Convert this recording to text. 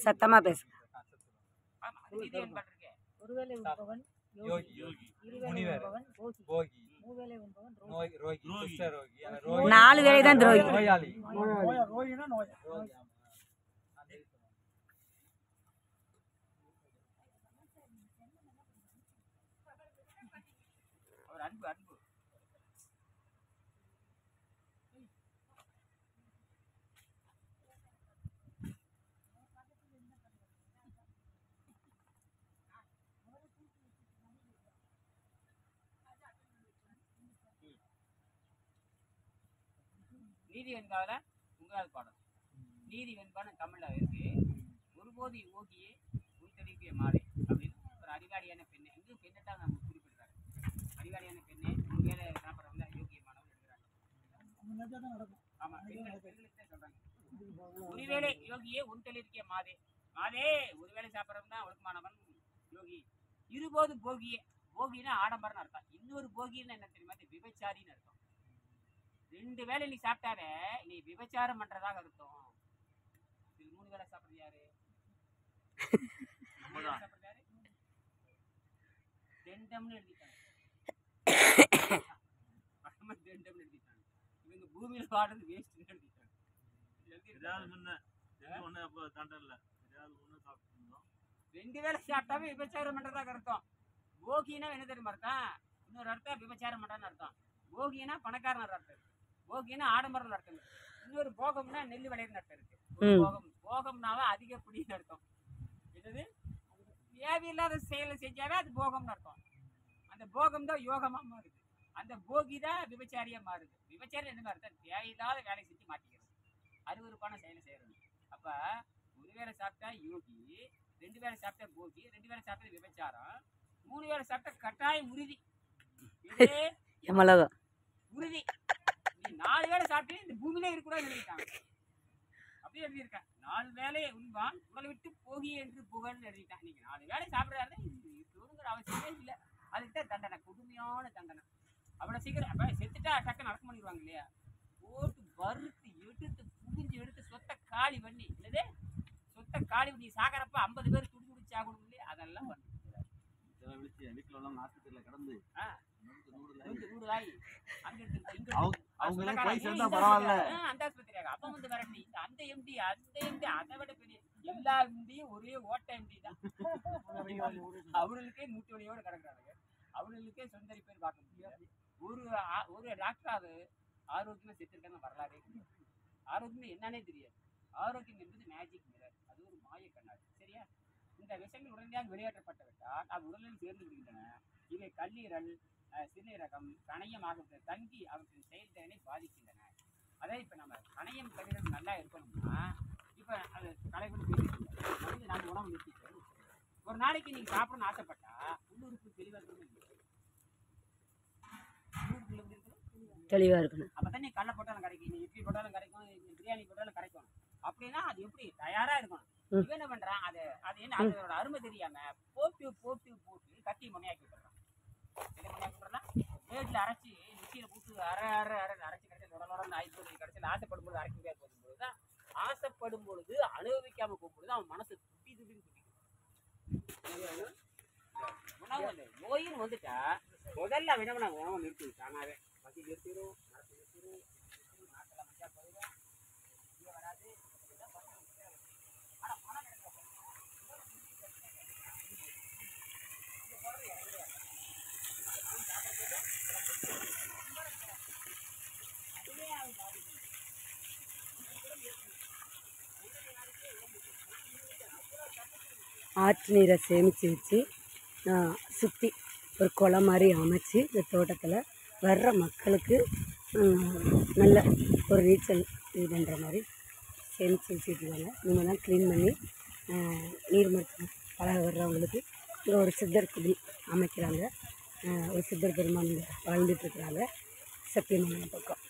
சத்தமாக பேசு. ஒருவேளை உண்பவன் யோகி, இருவேளை உண்பவன் போகி, மூவேளை உண்பவன் ரோகி, 4 வேளை தான் துரோகி. ரோகினா நோய். அன்பு அன்பு நீதி வெண்பாவில உங்களால் பாடம். நீதி வெண்பான தமிழ்ல இருக்கு. ஒருபோது ஓகியே உள்தெளிவிய மாலை அப்படின்னு ஒரு அறிவாளியான பெண்ணை எங்கேயும் பெண்ணத்தான் நம்ம குறிப்பிடுறாரு. அறிவாளியான பெண்ணை ஒருவேளை சாப்பிட்றவங்க யோகியமானவங்க எழுதுறாங்க. ஆமா, பெண்களுக்கு சொல்றாங்க. ஒருவேளை யோகியே உள்தெளிவிய மாதே மாதே ஒருவேளை சாப்பிட்றவங்க தான் ஒழுக்கமானவன் யோகி. இருபோது போகியே, போகினா ஆடம்பரம்னு அர்த்தம். இன்னொரு போகின்னு என்ன தெரியுமா? விபச்சாரின்னு அர்த்தம். 2 வேளை நீ சாப்பிட்டாவே நீ விபச்சாரம் பண்றதாக அர்த்தம். 3 வேளை சாப்பிடுறது யாரு? தெண்டம்னு எழுதிட்டாங்க. இவங்க பூமியில வாடுறது வேஸ்ட்னு எழுதிட்டாங்க. ரெண்டு வேளை சாப்பிட்டாவே விபச்சாரம் பண்றதாக அர்த்தம். போகினா என்ன தெரியுமா அர்த்தம்? இன்னொரு அர்த்தம் விபச்சாரம் பண்றான்னு அர்த்தம். போகினா பணக்காரன் அர்த்தம். போகினா ஆடம்பரம் அர்த்தம். இன்னொரு போகம்னா நெல் விளையிற அர்த்தம் இருக்கு. போகம் போகம்னாவே அதிகப்படின்னு அர்த்தம். என்னது? தேவையில்லாத செயலை செஞ்சாவே அது போகம்னு அர்த்தம். அந்த போகம் தான் யோகமா மாறுது. அந்த போகி தான் விபச்சாரியா மாறுது. விபச்சாரம் என்ன அர்த்தம்? தேவையில்லாத வேலை செஞ்சு மாட்டிக்கிறது, அருவருப்பான செயலை செய்யறது. அப்ப ஒரு வேளை சாப்பிட்டா யோகி, 2 வேளை சாப்பிட்டா போகி, 2 வேளை சாப்பிட்டா விபச்சாரம், 3 வேளை சாப்பிட்டா கட்டாயம் உறுதி. உறுதி. நீ 4 வேளை சாப்பிட்டு இந்த பூமியிலே இருக்கக்கூடாது எழுதிட்டாங்க. அப்படியே எழுதியிருக்கேன். 4 வேலையை உண்பான் உடலை விட்டு போகி என்று புகழ்னு எழுதிட்டான். நீங்க 4 வேலை சாப்பிட்றாரு இருக்கணுங்கிற அவசியமே இல்லை. அதுக்கு தான் தண்டனை, கொடுமையான தண்டனை. அவ்வளோ சீக்கிரம் அப்போ செத்துட்டா டக்குன்னு அடக்கம் பண்ணிடுவாங்க இல்லையா? போட்டு வறுத்து எடுத்து புரிஞ்சு எடுத்து சொத்தை காலி பண்ணி, இல்லதே சொத்தை காலி பண்ணி சாகிறப்ப 50 பேர் துடி துடிச்சு ஆகணும் இல்லையா? அதெல்லாம் பண்ணி வீட்டில் உள்ள ஆஸ்பத்திரியில் கிடந்து நூறுலாயி அங்க அந்த ஆஸ்பத்திரியாக அப்ப வந்து வரண்டி அந்த எம்டி அதை விட பெரிய எல்லா எம்டியும் ஒரே ஓட்ட எம்டி தான். அவர்களுக்கே மூட்டு வலியோட கிடக்குறாங்க. அவர்களுக்கே சொந்தரி பேர் பார்க்க முடியாது. ஒரு டாக்டராவது ஆரோக்கியமா செத்துருக்காங்க வரலாறே கிடையாது. ஆரோக்கியம் என்னன்னே தெரியாது. ஆரோக்கியம் என்பது மேஜிக் மிரர், அது ஒரு மாய கண்ணாடி. சரியா? இந்த விஷயங்கள் உடனடியாக வெளியேற்றப்பட்டுவிட்டால் அது உடலில் சேர்ந்து விடுகின்றன. இவை கல்லீரல், சிறுநீரகம், கணையமாக தங்கி அவற்றின் செயல்திறனை பாதிக்கின்றன. அதாவது இப்போ நம்ம கணையம் கல்லீரல் நல்லா இருக்கணும்னா இப்போ அது கலைகள் போயிட்டு நாங்கள் உணவு நிறுத்திட்டு ஒரு நாளைக்கு நீங்கள் சாப்பிடணும்னு ஆசைப்பட்டா உள்ளூருக்கு தெளிவாக இருக்கணும். அப்போ தான் நீ கடலை போட்டாலும் கிடைக்கும், நீ இட்லி போட்டாலும் கிடைக்கும், பிரியாணி போட்டாலும் கிடைக்கும். அப்படின்னா அது எப்படி தயாராக இருக்கணும். இவன் என்ன பண்ணுறான்? அது என்ன அதோட அருமை தெரியாம போட்டு போட்டு போட்டு கத்தி முனையாக்கி விட்டுறான். பிளேட்ல அரைச்சி மிக்சியில போட்டு அரைச்சி கிடைச்சா உடனே ஆயிடுச்சு. கடைசியில் ஆசைப்படும் பொழுது அரைக்க முடியாது போகும்போது தான் ஆசைப்படும் பொழுது அனுபவிக்காம போகும்பொழுது அவன் மனசு துப்பி துப்பின்னு துப்பிக்கும். உணவு வந்து நோயின்னு வந்துட்டா முதல்ல வினவன உணவு நிறுத்தி தானாவே பசி நிறுத்திடும், மனசு நிறுத்திடும், நாட்டெல்லாம் மஞ்சா போயிடும், வராது. ஆனால் பணம் ஆற்று நீரை சேமித்து வச்சு சுற்றி ஒரு குளம் மாதிரி அமைச்சு இந்த தோட்டத்தில் வர்ற மக்களுக்கு நல்ல ஒரு நீச்சல் இது பண்ணுற மாதிரி சேமித்து வச்சுருக்காங்க. இவங்க தான் க்ளீன் பண்ணி நீர் மருத்துவம் பழக வர்றவங்களுக்கு இங்கே ஒரு சித்தர் குடி அமைக்கிறாங்க. ஒரு சித்தர் பெருமான் வாழ்ந்துட்டுருக்குறாங்க சத்தியமங்கலம் பக்கம்.